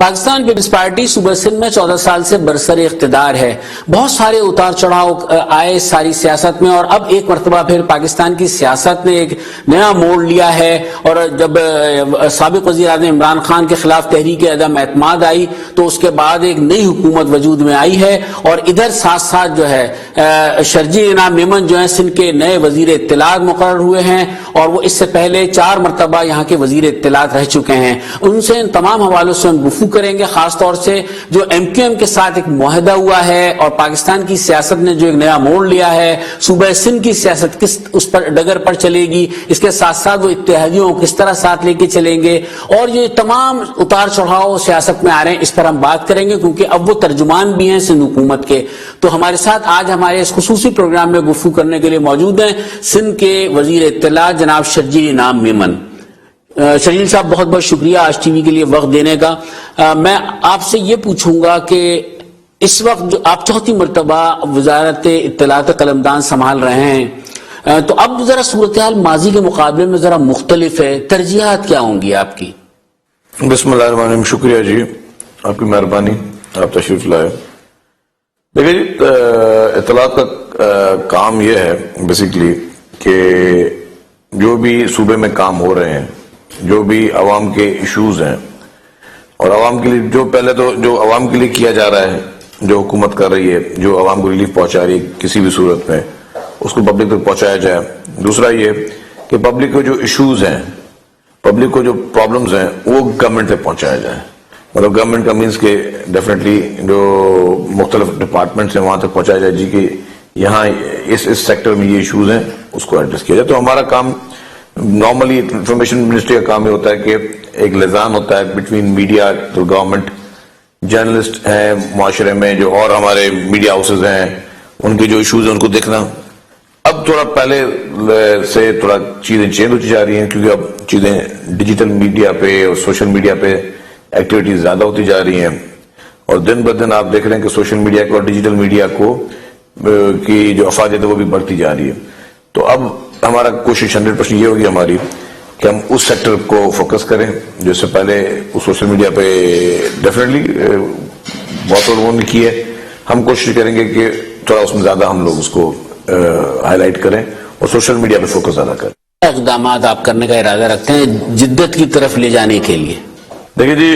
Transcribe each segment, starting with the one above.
Pakistan Peoples party صوبہ سندھ میں 14 سال سے برسر اقتدار ہے. بہت سارے اتار چڑھاؤ آئے ساری سیاست میں، اور اب ایک مرتبہ پھر پاکستان کی سیاست نے ایک نیا موڑ لیا ہے. اور جب سابق وزیر اعظم عمران خان کے خلاف تحریک عدم اعتماد آئی تو اس کے بعد ایک نئی حکومت وجود میں آئی ہے، اور ادھر ساتھ ساتھ جو ہے شرجیل انعام میمن جو ہیں سندھ کے نئے وزیر اطلاعات مقرر ہوئے ہیں، اور وہ اس سے پہلے 4 مرتبہ یہاں کے وزیر اطلاعات رہ چکے ہیں. ان سے ان تمام حوالوں سے ہم گفتگو کریں گے، خاص طور سے جو ایم کیو ایم کے ساتھ ایک معاہدہ ہوا ہے اور پاکستان کی سیاست نے جو ایک نیا موڑ لیا ہے، صوبہ سندھ کی سیاست کس اس پر ڈگر پر چلے گی، اس کے ساتھ ساتھ وہ اتحادیوں کو کس طرح ساتھ لے کے چلیں گے، اور یہ تمام اتار چڑھاؤ سیاست میں آ رہے ہیں، اس پر ہم بات کریں گے کیونکہ اب وہ ترجمان بھی ہیں سندھ حکومت کے. تو ہمارے ساتھ آج ہمارے اس خصوصی پروگرام میں گفتگو کرنے کے لیے موجود ہیں سندھ کے وزیر اطلاعات جناب شرجیل انعام میمن. شرجیل صاحب بہت بہت شکریہ آج ٹی وی کے لیے وقت دینے کا. میں آپ سے یہ پوچھوں گا کہ اس وقت جو آپ 4تھی مرتبہ وزارت اطلاعات قلمدان سنبھال رہے ہیں، تو اب ذرا صورتحال ماضی کے مقابلے میں ذرا مختلف ہے، ترجیحات کیا ہوں گی آپ کی؟ بسم اللہ الرحمن الرحیم. شکریہ جی، آپ کی مہربانی، آپ تشریف لائے. دیکھیں جی، اطلاعات کا کام یہ ہے بیسیکلی کہ جو بھی صوبے میں کام ہو رہے ہیں، جو بھی عوام کے ایشوز ہیں، اور عوام کے لیے جو پہلے تو جو عوام کے لیے کیا جا رہا ہے، جو حکومت کر رہی ہے، جو عوام کو ریلیف پہنچا رہی ہے کسی بھی صورت میں، اس کو پبلک تک پہنچایا جائے. دوسرا یہ کہ پبلک کو جو ایشوز ہیں، پبلک کو جو پرابلمز ہیں، وہ گورنمنٹ تک پہنچایا جائے. مطلب گورنمنٹ کا مینس کہ ڈیفینیٹلی جو مختلف ڈپارٹمنٹس ہیں وہاں تک پہنچایا جائے جی کہ یہاں اس سیکٹر میں یہ ایشوز ہیں، اس کو ایڈریس کیا جائے. تو ہمارا کام نارملی انفارمیشن منسٹری کا کام یہ ہوتا ہے کہ ایک لزان ہوتا ہے بٹوین میڈیا تو گورنمنٹ، جرنلسٹ ہیں معاشرے میں جو، اور ہمارے میڈیا ہاؤسز ہیں، ان کے جو ایشوز ہیں ان کو دیکھنا. اب تھوڑا پہلے سے تھوڑا چیزیں چینج ہوتی جا رہی ہیں کیونکہ اب چیزیں ڈیجیٹل میڈیا پہ اور سوشل میڈیا پہ ایکٹیویٹیز زیادہ ہوتی جا رہی ہیں، اور دن بدن آپ دیکھ رہے ہیں کہ سوشل میڈیا کو اور ڈیجیٹل میڈیا کو کی جو افادیت ہے وہ بھی بڑھتی جا رہی ہے. تو اب ہمارا کوشش 100% یہ ہوگی ہماری کہ ہم اس سیکٹر کو فوکس کریں جو اس سے پہلے سوشل میڈیا پہ ڈیفینیٹلی بہت لوگوں نے کی ہے. ہم کوشش کریں گے کہ تھوڑا اس میں زیادہ ہم لوگ اس کو ہائی لائٹ کریں اور سوشل میڈیا پہ فوکس زیادہ کریں. اقدامات آپ کرنے کا ارادہ رکھتے ہیں جدت کی طرف لے جانے کے لیے؟ دیکھیں جی،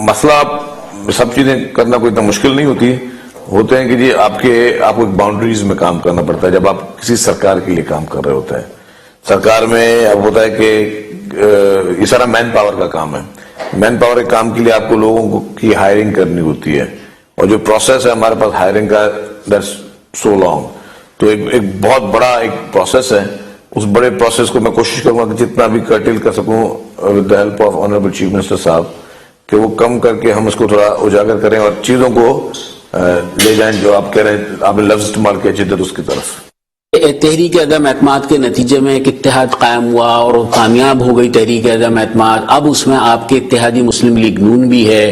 مسئلہ سب چیزیں کرنا کوئی اتنا مشکل نہیں ہوتے ہیں کہ جی آپ کو ایک باؤنڈریز میں کام کرنا پڑتا ہے. جب آپ کسی سرکار کے لیے کام کر رہے ہوتے ہیں، سرکار میں اب ہوتا ہے کہ یہ سارا مین پاور کا کام ہے. مین پاور کے کام کے لیے آپ کو لوگوں کی ہائرنگ کرنی ہوتی ہے، اور جو پروسیس ہے ہمارے پاس ہائرنگ کا دیٹس سو لانگ. تو ایک بہت بڑا ایک پروسیس ہے. اس بڑے پروسیس کو میں کوشش کروں گا کہ جتنا بھی کرٹل کر سکوں with the help of honourable chief minister صاحب، کہ وہ کم کر کے ہم اس کو تھوڑا اجاگر کریں اور چیزوں کو لے جائیں جو آپ کہہ رہے ہیں، آپ نے لفظ استعمال کیا، جدت اس کی طرف. تحریک عدم اعتماد کے نتیجے میں ایک اتحاد قائم ہوا اور کامیاب ہو گئی تحریک عدم اعتماد. اب اس میں آپ کے اتحادی مسلم لیگ نون بھی ہے،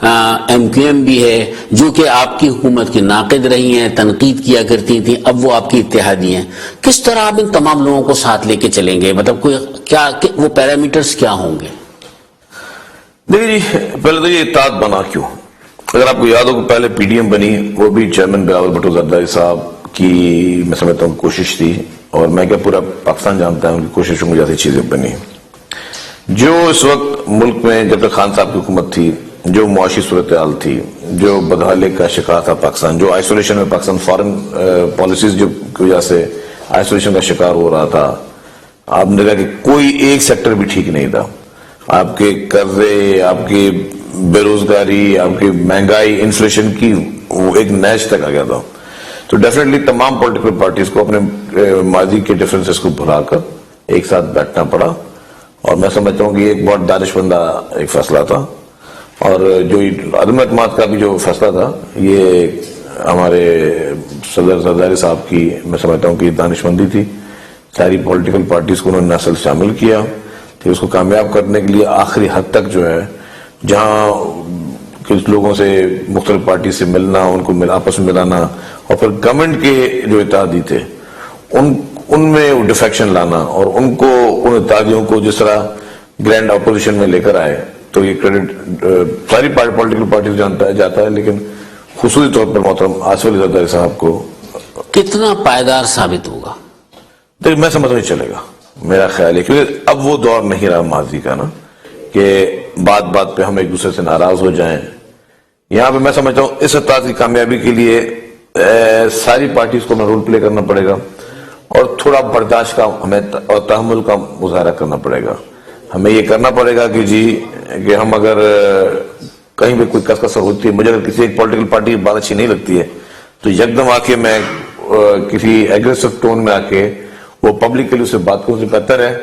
ایم کیو ایم بھی ہے، جو کہ آپ کی حکومت کے ناقد رہی ہیں، تنقید کیا کرتی تھیں، اب وہ آپ کی اتحادی ہیں. کس طرح آپ ان تمام لوگوں کو ساتھ لے کے چلیں گے؟ مطلب کوئی کیا وہ پیرامیٹرز کیا ہوں گے؟ دیکھیے جی، پہلے تو یہ اتحاد بنا کیوں؟ اگر آپ کو یاد ہو کہ پہلے پی ڈی ایم بنی، وہ بھی چیئرمین بلاول بھٹو زرداری صاحب کی میں سمجھتا ہوں کوشش تھی، اور میں کیا پورا پاکستان جانتا ہے ان کی کوششوں میں جیسی چیزیں بنی. جو اس وقت ملک میں جب تک خان صاحب کی حکومت تھی، جو معاشی صورتحال تھی، جو بدحالی کا شکار تھا پاکستان، جو آئسولیشن میں پاکستان فارن پالیسیز جو کی وجہ سے آئسولیشن کا شکار ہو رہا تھا، آپ نے دیکھا کہ کوئی ایک سیکٹر بھی ٹھیک نہیں تھا. آپ کے قرضے، آپ کی بے روزگاری، آپ کی مہنگائی، انفلیشن کی وہ ایک نیچ تک آ گیا تھا. تو ڈیفینیٹلی تمام پولیٹیکل پارٹیز کو اپنے ماضی کے ڈفرینسز کو بھلا کر ایک ساتھ بیٹھنا پڑا، اور میں سمجھتا ہوں کہ یہ ایک بہت دانشمندہ ایک فیصلہ تھا. اور جو عدم اعتماد کا بھی جو فیصلہ تھا، یہ ہمارے صدر زرداری صاحب کی میں سمجھتا ہوں کہ دانشمندی تھی. ساری پولیٹیکل پارٹیز کو انہوں نے اصل شامل کیا کہ اس کو کامیاب کرنے کے لیے آخری حد تک جو ہے، جہاں کچھ لوگوں سے مختلف پارٹی سے ملنا، ان کو آپس میں ملانا، اور پھر گورنمنٹ کے جو اتحادی تھے ان میں ڈیفیکشن لانا، اور ان کو ان اتحادیوں کو جس طرح گرینڈ اپوزیشن میں لے کر آئے تو یہ کریڈٹ ساری پولیٹیکل پارٹیز جاتا ہے، لیکن خصوصی طور پر محترم آصف علی زرداری صاحب کو کتنا پائیدار ثابت ہوگا؟ دیکھ میں سمجھ نہیں چلے گا، میرا خیال ہے، کیونکہ اب وہ دور نہیں رہا ماضی کا نا کہ بات بات پہ ہم ایک دوسرے سے ناراض ہو جائیں. یہاں پہ میں سمجھتا ہوں اس اتحاد کی کامیابی کے لیے ساری پارٹیز کو ہمیں رول پلے کرنا پڑے گا اور تھوڑا برداشت کا ہمیں اور تحمل کا مظاہرہ کرنا پڑے گا. ہمیں یہ کرنا پڑے گا کہ ہم اگر کہیں بھی کوئی کسر ہوتی ہے، مجھے اگر کسی ایک پولیٹیکل پارٹی کی بات اچھی نہیں لگتی ہے تو یکدم آ کے میں کسی ایگریسو ٹون میں آ کے وہ پبلکلی اس سے بات کروں، سے بہتر ہے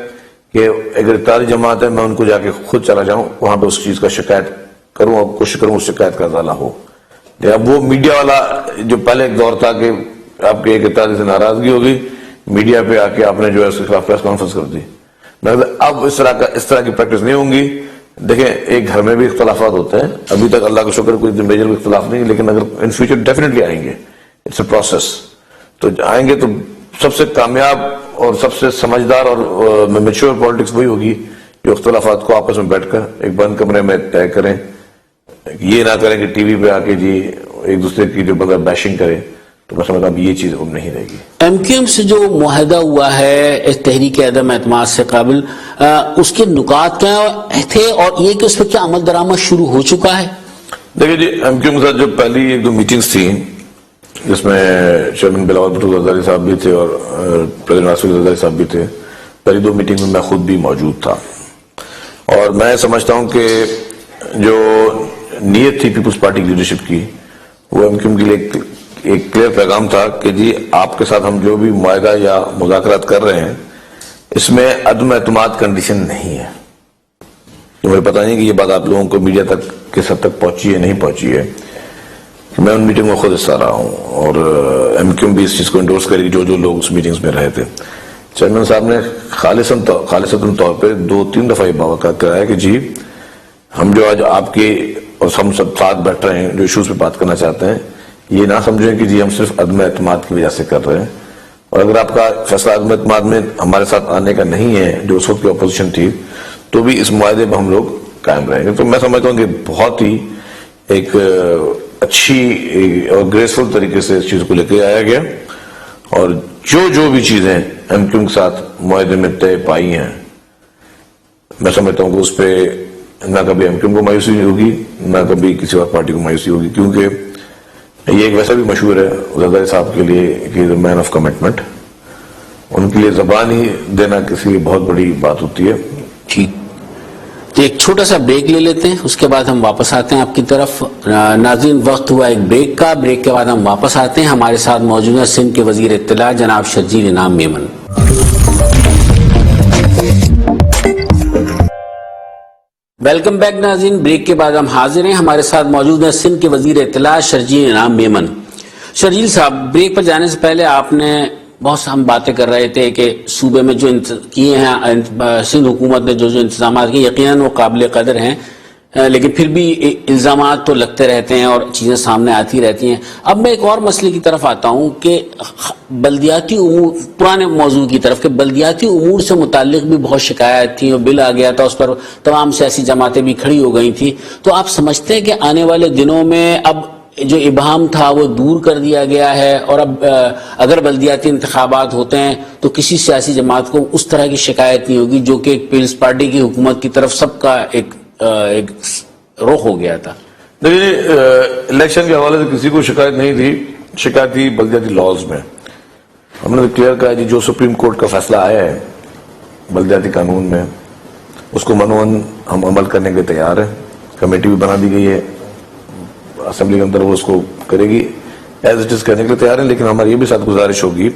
کہ اگر اتحادی جماعت ہے میں ان کو جا کے خود چلا جاؤں، وہاں پہ اس چیز کا شکایت کروں اور کوشش کروں اس شکایت کا ازالہ ہو. اب وہ میڈیا والا جو پہلے ایک دور تھا کہ آپ کے ایک اتحادی سے ناراضگی ہوگی، میڈیا پہ آ کے آپ نے جو ہے اس کے خلاف پریس کانفرنس کر دی. اب اس طرح کی پریکٹس نہیں ہوں گی. دیکھیں ایک گھر میں بھی اختلافات ہوتے ہیں، ابھی تک اللہ کا شکر کوئی میجر اختلاف نہیں، لیکن اگر ان فیوچر ڈیفینیٹلی آئیں گے، اٹس اے پروسیس، تو آئیں گے تو سب سے کامیاب اور سب سے سمجھدار اور میچور پالیٹکس وہی ہوگی جو اختلافات کو آپس میں بیٹھ کر ایک بند کمرے میں طے کریں. یہ نہ کریں کہ ٹی وی پہ آ کے جی ایک دوسرے کی جو بغیر بیشنگ کرے. تو میں سمجھتا ہوں یہ چیز اب نہیں رہے گی. ایم کیو ایم سے جو معاہدہ ہوا ہے تحریک عدم اعتماد سے قبل، اس کے نکات کیا تھے اور یہ کہ اس پہ کیا عمل درآمد شروع ہو چکا ہے؟ دیکھیں جی ایم کیو ایم کے ساتھ جو پہلی ایک دو میٹنگز تھیں جس میں چیئرمین بلاول بھٹو زرداری صاحب بھی تھے اور پریزیڈنٹ آصف علی زرداری صاحب بھی تھے، پہلی دو میٹنگ میں خود بھی موجود تھا، اور میں سمجھتا ہوں کہ جو نیت تھی پیپلز پارٹی کی لیڈرشپ کی وہ ایم کیو ایم کے لیے ایک کلیئر پیغام تھا کہ جی آپ کے ساتھ ہم جو بھی معاہدہ یا مذاکرات کر رہے ہیں اس میں عدم اعتماد کنڈیشن نہیں ہے. مجھے پتہ نہیں کہ یہ بات آپ لوگوں کو میڈیا تک کس حد تک پہنچی ہے نہیں پہنچی ہے. میں ان میٹنگ میں خود حصہ رہا ہوں اور ایم کیو ایم بھی اس چیز کو انڈورس کرے گی جو لوگ اس میٹنگز میں رہے تھے. چیئرمین صاحب نے خالصتاً طور پہ 2-3 دفعہ یہ بات کرایا کہ جی ہم جو آج آپ کے اور ہم سب ساتھ بیٹھ رہے ہیں جو ایشوز پہ بات کرنا چاہتے ہیں، یہ نہ سمجھیں کہ جی ہم صرف عدم اعتماد کی وجہ سے کر رہے ہیں، اور اگر آپ کا فیصلہ عدم اعتماد میں ہمارے ساتھ آنے کا نہیں ہے جو اس وقت کی اپوزیشن تھی، تو بھی اس معاہدے میں ہم لوگ قائم رہیں گے. تو میں سمجھتا ہوں کہ بہت ہی ایک اچھی اور گریسفل طریقے سے اس چیز کو لے کے آیا گیا، اور جو بھی چیزیں ایم کیو ایم کے ساتھ معاہدے میں طے پائی ہیں میں سمجھتا ہوں کہ اس پہ نہ کبھی ایم کیو ایم کو مایوسی ہوگی نہ کبھی کسی اور پارٹی کو مایوسی ہوگی، کیونکہ یہ ایک ویسا بھی مشہور ہے زرداری صاحب کے لیے کہ مین آف کمٹمنٹ، ان کے لیے زبان ہی دینا کسی لیے بہت بڑی بات ہوتی ہے. ٹھیک، تو ایک چھوٹا سا بریک لے لیتے ہیں، اس کے بعد ہم واپس آتے ہیں آپ کی طرف. ناظرین وقت ہوا ایک بریک کا، بریک کے بعد ہم واپس آتے ہیں. ہمارے ساتھ موجود ہیں سندھ کے وزیر اطلاع جناب شرجیل انعام میمن. ویلکم بیک ناظرین، بریک کے بعد ہم حاضر ہیں. ہمارے ساتھ موجود ہیں سندھ کے وزیر اطلاع شرجیل انعام میمن. شرجیل صاحب، بریک پر جانے سے پہلے آپ نے بہت سے ہم باتیں کر رہے تھے کہ صوبے میں جو کیے ہیں سندھ حکومت نے جو انتظامات کیے یقیناً وہ قابل قدر ہیں، لیکن پھر بھی الزامات تو لگتے رہتے ہیں اور چیزیں سامنے آتی رہتی ہیں. اب میں ایک اور مسئلے کی طرف آتا ہوں کہ بلدیاتی امور، پرانے موضوع کی طرف، کہ بلدیاتی امور سے متعلق بھی بہت شکایت تھی اور بل آ گیا تھا، اس پر تمام سیاسی جماعتیں بھی کھڑی ہو گئی تھی. تو آپ سمجھتے ہیں کہ آنے والے دنوں میں اب جو ابہام تھا وہ دور کر دیا گیا ہے، اور اب اگر بلدیاتی انتخابات ہوتے ہیں تو کسی سیاسی جماعت کو اس طرح کی شکایت نہیں ہوگی جو کہ پیپلز پارٹی کی حکومت کی طرف سب کا ایک رخ ہو گیا تھا؟ دیکھیے الیکشن کے حوالے سے کسی کو شکایت نہیں تھی، شکایت تھی بلدیاتی لاز میں. ہم نے کلیئر کہا جی جو سپریم کورٹ کا فیصلہ آیا ہے بلدیاتی قانون میں اس کو منوان ہم عمل کرنے کے لیے تیار ہیں. کمیٹی بھی بنا دی گئی ہے اسمبلی کے اندر، وہ اس کو کرے گی ایز اٹ از کرنے کے لیے تیار ہیں. لیکن ہماری یہ بھی ساتھ گزارش ہوگی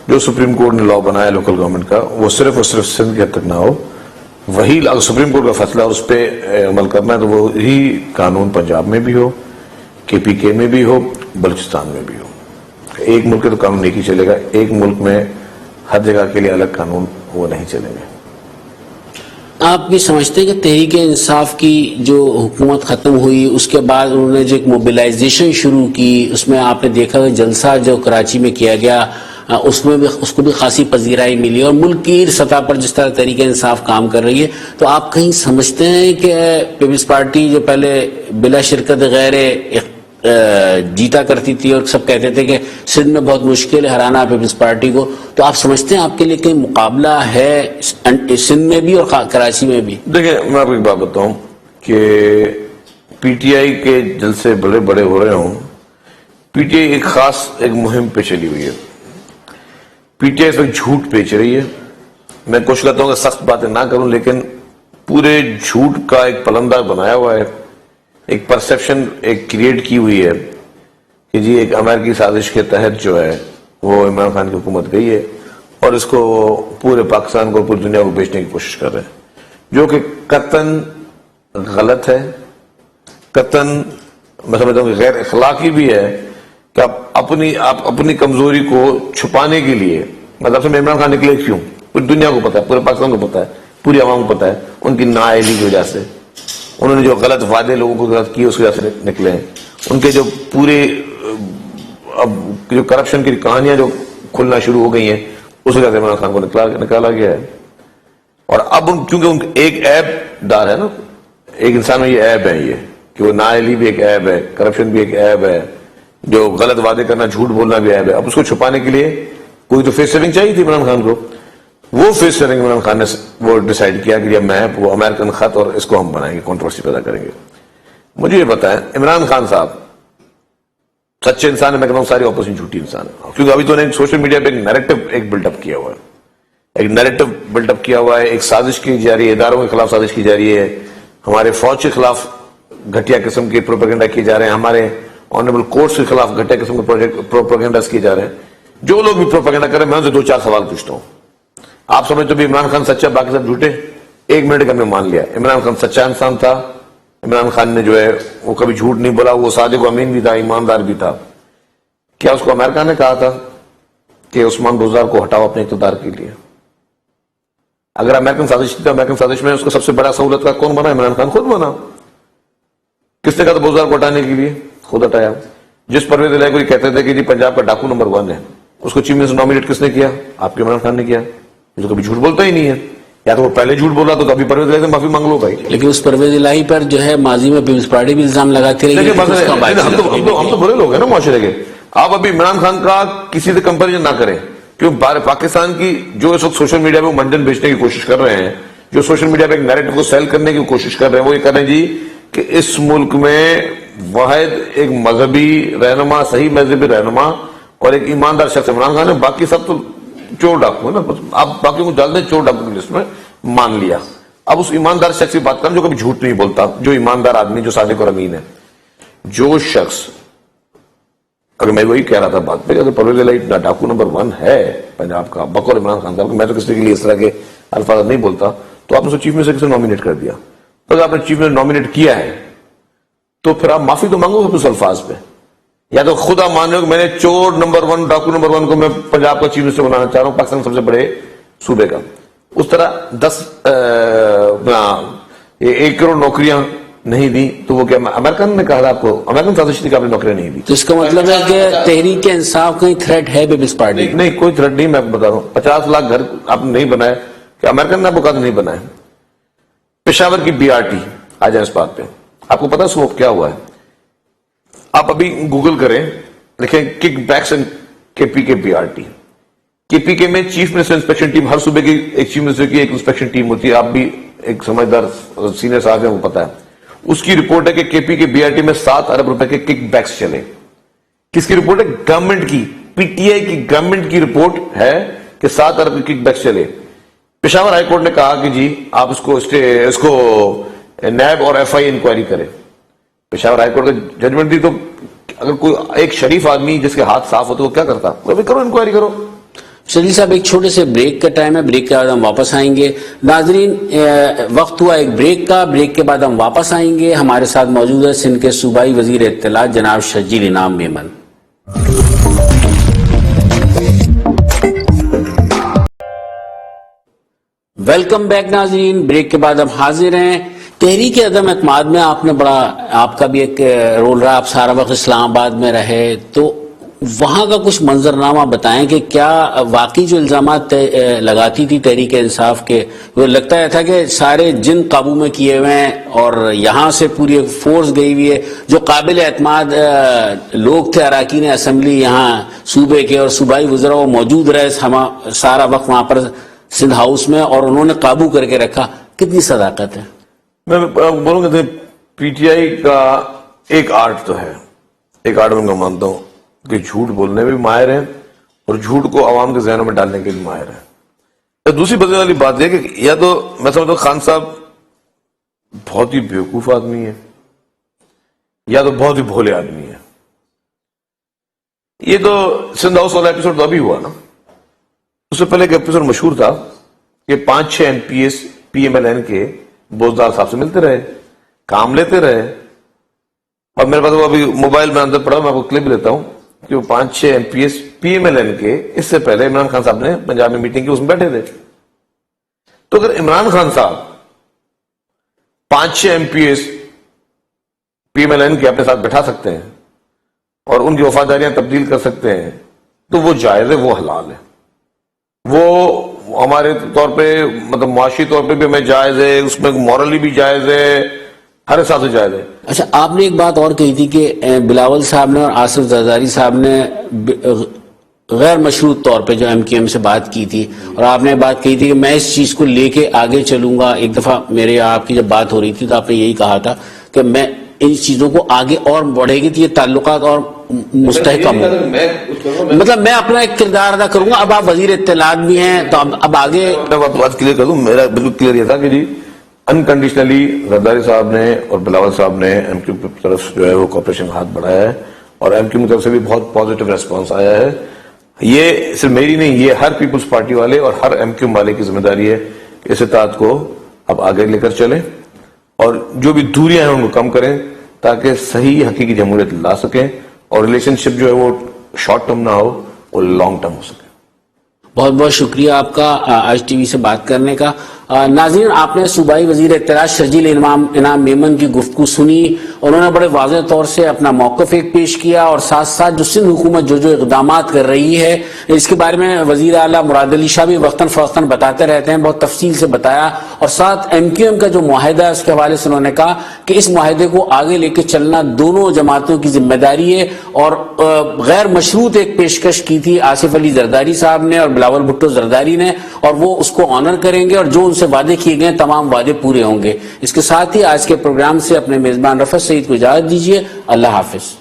جو سپریم کورٹ نے لا بنایا لوکل گورنمنٹ کا وہ صرف اور صرف سندھ کے حد تک نہ ہو. وہی اگر سپریم کورٹ کا فیصلہ اس پہ عمل کرنا ہے تو وہی قانون پنجاب میں بھی ہو، کے پی کے میں بھی ہو، بلوچستان میں بھی ہو. ایک ملک کے تو قانون ایک ہی چلے گا، ایک ملک میں ہر جگہ کے لیے الگ قانون وہ نہیں چلیں گے. آپ بھی سمجھتے ہیں کہ تحریک انصاف کی جو حکومت ختم ہوئی اس کے بعد انہوں نے جو ایک موبلائزیشن شروع کی، اس میں آپ نے دیکھا کہ جلسہ جو کراچی میں کیا گیا اس میں بھی اس کو بھی خاصی پذیرائی ملی اور ملک کی سطح پر جس طرح تحریک انصاف کام کر رہی ہے، تو آپ کہیں سمجھتے ہیں کہ پیپلز پارٹی جو پہلے بلا شرکت غیر جیتا کرتی تھی اور سب کہتے تھے کہ سندھ میں بہت مشکل ہے ہرانا پیپلز پارٹی کو، تو آپ سمجھتے ہیں آپ کے لیے کہیں مقابلہ ہے سندھ میں بھی اور کراچی میں بھی؟ دیکھیں میں آپ کو ایک بات بتاؤں کہ پی ٹی آئی کے جلسے بڑے بڑے ہو رہے ہوں، پی ٹی آئی ایک خاص ایک مہم پہ چلی ہوئی ہے. پی ٹی آئی اس وقت جھوٹ بیچ رہی ہے. میں کوشش کرتا ہوں کہ سخت باتیں نہ کروں، لیکن پورے جھوٹ کا ایک پلندہ بنایا ہوا ہے، ایک پرسیپشن ایک کریٹ کی ہوئی ہے کہ جی ایک امریکی سازش کے تحت جو ہے وہ عمران خان کی حکومت گئی ہے اور اس کو پورے پاکستان کو پوری دنیا کو بیچنے کی کوشش کر رہے ہیں، جو کہ قطعاً غلط ہے، قطعاً میں سمجھتا ہوں کہ غیر اخلاقی بھی ہے کہ آپ اپنی کمزوری کو چھپانے کے لیے، مطلب سے عمران خان نکلے کیوں، پوری دنیا کو پتا ہے، پورے پاکستان کو پتا ہے، پوری عوام کو پتا ہے، ان کی نااہلی کی وجہ سے، انہوں نے جو غلط وعدے لوگوں کو غلط کیے اس کی وجہ سے نکلے ہیں، ان کے جو پورے اب جو کرپشن کی کہانیاں جو کھلنا شروع ہو گئی ہیں اس وجہ سے عمران خان کو نکالا گیا ہے. اور اب کیونکہ ایک عیب دار ہے نا، ایک انسان میں یہ عیب ہے، یہ کہ وہ نااہلی بھی ایک عیب ہے، کرپشن بھی ایک عیب ہے، جو غلط وعدے کرنا، جھوٹ بولنا بھی عیب ہے. اب اس کو چھپانے کے لیے کوئی تو فیس سیونگ چاہیے تھی عمران خان کو، وہ فیس سیونگ عمران خان نے وہ ڈیسائیڈ کیا کہ یہ میپ وہ امریکن خط اور اس کو ہم بنائیں گے، کنٹروورسی پیدا کریں گے. مجھے یہ بتائیں عمران خان صاحب سچے انسان ہے؟ میں کہتا ہوں ساری اپوزیشن جھوٹی انسان ہے، کیونکہ ابھی تو نے سوشل میڈیا پہ ایک نیریٹو ایک بلڈ اپ کیا ہوا ہے، ایک نیریٹو بلڈ اپ کیا ہوا ہے، ایک سازش کی جا رہی ہے، اداروں کے خلاف سازش کی جا رہی ہے، ہمارے فوج کے خلاف گھٹیا قسم کے پروپیگنڈا کیے جا رہے ہیں، ہمارے آنریبل کورٹس کے خلاف گھٹیا قسم کے پروپیگنڈاز کیے جا رہے ہیں. جو لوگ بھی پروپیگنڈا کریں میں ان سے 2-4 سوال پوچھتا ہوں. آپ سمجھتے بھی عمران خان سچا باقی سب جھوٹے؟ ایک منٹ کا میں مان لیا عمران خان سچا انسان تھا، عمران خان نے جو ہے وہ کبھی جھوٹ نہیں بولا، وہ صادق و امین بھی تھا، ایماندار بھی تھا. کیا اس کو امریکہ نے کہا تھا کہ عثمان بزدار کو ہٹاؤ اپنے اقتدار کے لیے؟ اگر امریکن سازش تھی تو امریکن سازش میں اس کو سب سے بڑا سہولت کا کون بنا؟ عمران خان خود بنا. کس نے کہا تھا بزدار کو ہٹانے کے لیے؟ خود ہٹایا. جس پرویز الہی کو یہ کہتے تھے کہ جی پنجاب کا ڈاکو نمبر 1 ہے، اس کو چیف منسٹر نامینیٹ کس نے کیا؟ آپ کے عمران خان نے کیا. یہ تو کبھی جھوٹ بولتا ہی نہیں ہے، یا تو وہ پہلے جھوٹ بولا تو کبھی پرویز الہی سے معافی مانگ لو بھائی. لیکن اس پرویز الہی پر جو ہے ماضی میں پیپلز پارٹی بھی الزام لگاتی رہی ہے. ہم تو برے لوگ ہیں نا معاشرے کے. آپ ابھی عمران خان کا کسی سے کمپیریزن نہ کریں، کیونکہ پاکستان کی جو اس وقت سوشل میڈیا پہ منڈن بیچنے کی کوشش کر رہے ہیں، جو سوشل میڈیا پہ ایک نیریٹو کو سیل کرنے کی کوشش کر رہے ہیں، وہ یہ کر رہے ہیں جی کہ اس ملک میں واحد ایک مذہبی رہنما، صحیح مذہبی رہنما اور ایک ایماندار شخص عمران خان ہے، باقی سب تو چور ڈاکو ہے نا. آپ باقی کو ڈال دیں چور ڈاکو کی لسٹ میں، مان لیا. اب اس ایماندار شخص کی بات کریں جو کبھی جھوٹ نہیں بولتا، جو ایماندار آدمی، جو صادق اور امین ہے. جو شخص، اگر میں وہی کہہ رہا تھا بات پہ کہ پرویز الہی ڈاکو نمبر 1 ہے پنجاب کا بقول عمران خان صاحب، میں تو کسی کے لیے اس طرح کے الفاظ نہیں بولتا، تو آپ نے چیف منسٹر کسی نامینیٹ کر دیا. تو اگر آپ نے چیف منسٹر نامینیٹ کیا ہے تو پھر آپ معافی تو مانگو اس الفاظ پہ، یا تو خود آپ مان لو کہ میں نے چور نمبر 1 ڈاکو نمبر 1 کو میں پنجاب کا چیف منسٹر بنانا چاہ رہا ہوں، پاکستان سب سے بڑے صوبے کا. اس طرح 1 کروڑ نوکریاں نہیں دی تو وہ کیا امریکن نے کہا تھا آپ کو؟ امریکن سازش تھی کہ آپ نے نوکریاں نہیں دی. تو اس کا مطلب ہے کہ تحریک انصاف کہیں تھریٹ ہے پیپلز پارٹی؟ نہیں، کوئی تھریٹ نہیں. میں بتا رہا ہوں 50 لاکھ گھر آپ نے نہیں بنائے کہ امریکن نے آپ کو کہا نہیں بنائے. پشاور کی بی آر ٹی، آ جائیں اس بات پہ، آپ کو پتا سوپ کیا ہوا ہے؟ آپ ابھی گوگل کریں، لکھیں کک بیکس اینڈ کے پی کے بی آر ٹی. کے پی کے میں چیف منسٹر انسپیکشن ٹیم، ہر صوبے کی ایک چیف منسٹر کی ایک انسپیکشن ٹیم ہوتی ہے. آپ بھی ایک سمجھدار سینئر صاحب ہیں، وہ پتا ہے. اس کی رپورٹ ہے کہ کے پی کے بی آر ٹی میں 7 ارب روپے کے کک بیکس چلے. کس کی رپورٹ ہے؟ گورنمنٹ کی، پی ٹی آئی کی گورنمنٹ کی رپورٹ ہے کہ 7 ارب کے کک بیکس چلے. پشاور ہائی کورٹ نے کہا کہ جی آپ اس کو نیب اور ایف آئی انکوائری کرے. پشاور ہائی کورٹ نے ججمنٹ دی. تو اگر کوئی ایک شریف آدمی جس کے ہاتھ صاف ہوتے وہ کیا کرتا؟ وہ بھی کرو، انکوائری کرو. شریف صاحب ایک چھوٹے سے بریک کا ٹائم ہے، بریک کے بعد ہم واپس آئیں گے. ناظرین وقت ہوا ایک بریک کا، بریک کے بعد ہم واپس آئیں گے. ہمارے ساتھ موجود ہے سندھ کے صوبائی وزیر اطلاعات جناب شرجیل انعام میمن. ویلکم بیک ناظرین، بریک کے بعد ہم حاضر ہیں. تحریک عدم اعتماد میں آپ نے بڑا، آپ کا بھی ایک رول رہا، آپ سارا وقت اسلام آباد میں رہے، تو وہاں کا کچھ منظرنامہ بتائیں کہ کیا واقعی جو الزامات لگاتی تھی تحریک انصاف کے، وہ لگتا ہے تھا کہ سارے جن قابو میں کیے ہوئے ہیں اور یہاں سے پوری فورس گئی ہوئی ہے، جو قابل اعتماد لوگ تھے اراکین اسمبلی یہاں صوبے کے اور صوبائی وزراء وہ موجود رہے سارا وقت وہاں پر سندھ ہاؤس میں، اور انہوں نے قابو کر کے رکھا، کتنی صداقت ہے؟ میں بولوں گا پی ٹی آئی کا ایک آرٹ تو ہے، ایک آرٹ میں مانتا ہوں کہ جھوٹ بولنے میں بھی ماہر ہیں اور جھوٹ کو عوام کے ذہنوں میں ڈالنے کے بھی ماہر ہیں۔ دوسری بدلنے والی بات یہ کہ یا تو میں سمجھتا ہوں خان صاحب بہت ہی بیوقوف آدمی ہے یا تو بہت ہی بھولے آدمی ہے۔ یہ تو سندھ ہاؤس والا ایپیسوڈ تو ابھی ہوا نا، اس سے پہلے ایک ایپیسوڈ مشہور تھا کہ 5-6 M P S P M L N کے بوزدار صاحب سے ملتے رہے، کام لیتے رہے، اور میرے پاس وہ ابھی موبائل میں اندر پڑا، میں آپ کو کلپ لیتا ہوں کہ وہ 5-6 M P S P M L N کے اس سے پہلے عمران خان صاحب نے پنجاب میں میٹنگ کی، اس میں بیٹھے تھے۔ تو اگر عمران خان صاحب 5-6 M P S P M L N کے اپنے ساتھ بٹھا سکتے ہیں اور ان کی وفاداریاں تبدیل کر سکتے ہیں تو وہ جائز ہے، وہ حلال ہے، وہ ہمارے طور پہ مطلب معاشی طور پہ بھی ہمیں جائز ہے، اس میں مورلی بھی جائز ہے، ہر حساب سے جائز ہے۔ اچھا، آپ نے ایک بات اور کہی تھی کہ بلاول صاحب نے اور آصف زرداری صاحب نے غیر مشروط طور پہ جو ایم کیو ایم سے بات کی تھی، اور آپ نے بات کہی تھی کہ میں اس چیز کو لے کے آگے چلوں گا۔ ایک دفعہ میرے آپ کی جب بات ہو رہی تھی تو آپ نے یہی کہا تھا کہ میں ان چیزوں کو آگے اور بڑھے گی تو یہ تعلقات اور مستحکم ہوں، مطلب میں اپنا ایک کردار ادا کروں گا۔ اب آپ وزیر اطلاعات بھی ہیں تو اب آگے بات کلیئر کر دوں، میرا بالکل کلیئر یہ تھا کہ جی انکنڈیشنلی زرداری صاحب نے اور بلاول صاحب نے ایم کیو کی طرف جو ہے وہ کوپریشن ہاتھ بڑھایا ہے، اور ایم کیو کی طرف سے بھی بہت پازیٹیو ریسپانس آیا ہے۔ یہ صرف میری نہیں، یہ ہر پیپلز پارٹی والے اور ہر ایم کیو والے کی ذمہ داری ہے کہ اس اطاعت کو اب آگے لے کر چلیں اور جو بھی دوریاں ہیں ان کو کم کریں تاکہ صحیح حقیقی جمہوریت لا سکیں اور ریلیشن شپ جو ہے وہ شارٹ ٹرم نہ ہو، وہ لانگ ٹرم ہو سکے۔ بہت بہت شکریہ آپ کا آج ٹی وی سے بات کرنے کا۔ ناظرین، آپ نے صوبائی وزیر اطلاعات شرجیل انعام میمن کی گفتگو سنی، انہوں نے بڑے واضح طور سے اپنا موقف ایک پیش کیا، اور ساتھ ساتھ جو سندھ حکومت جو اقدامات کر رہی ہے اس کے بارے میں وزیر اعلیٰ مراد علی شاہ بھی وقتاً فوقتاً بتاتے رہتے ہیں، بہت تفصیل سے بتایا، اور ساتھ ایم کیو ایم کا جو معاہدہ ہے اس کے حوالے سے انہوں نے کہا کہ اس معاہدے کو آگے لے کے چلنا دونوں جماعتوں کی ذمہ داری ہے، اور غیر مشروط ایک پیشکش کی تھی آصف علی زرداری صاحب نے اور بلاول بھٹو زرداری نے، اور وہ اس کو آنر کریں گے، اور جو ان سے وعدے کیے گئے تمام وعدے پورے ہوں گے۔ اس کے ساتھ ہی آج کے پروگرام سے اپنے میزبان رفعت سعید کو اجازت دیجیے۔ اللہ حافظ۔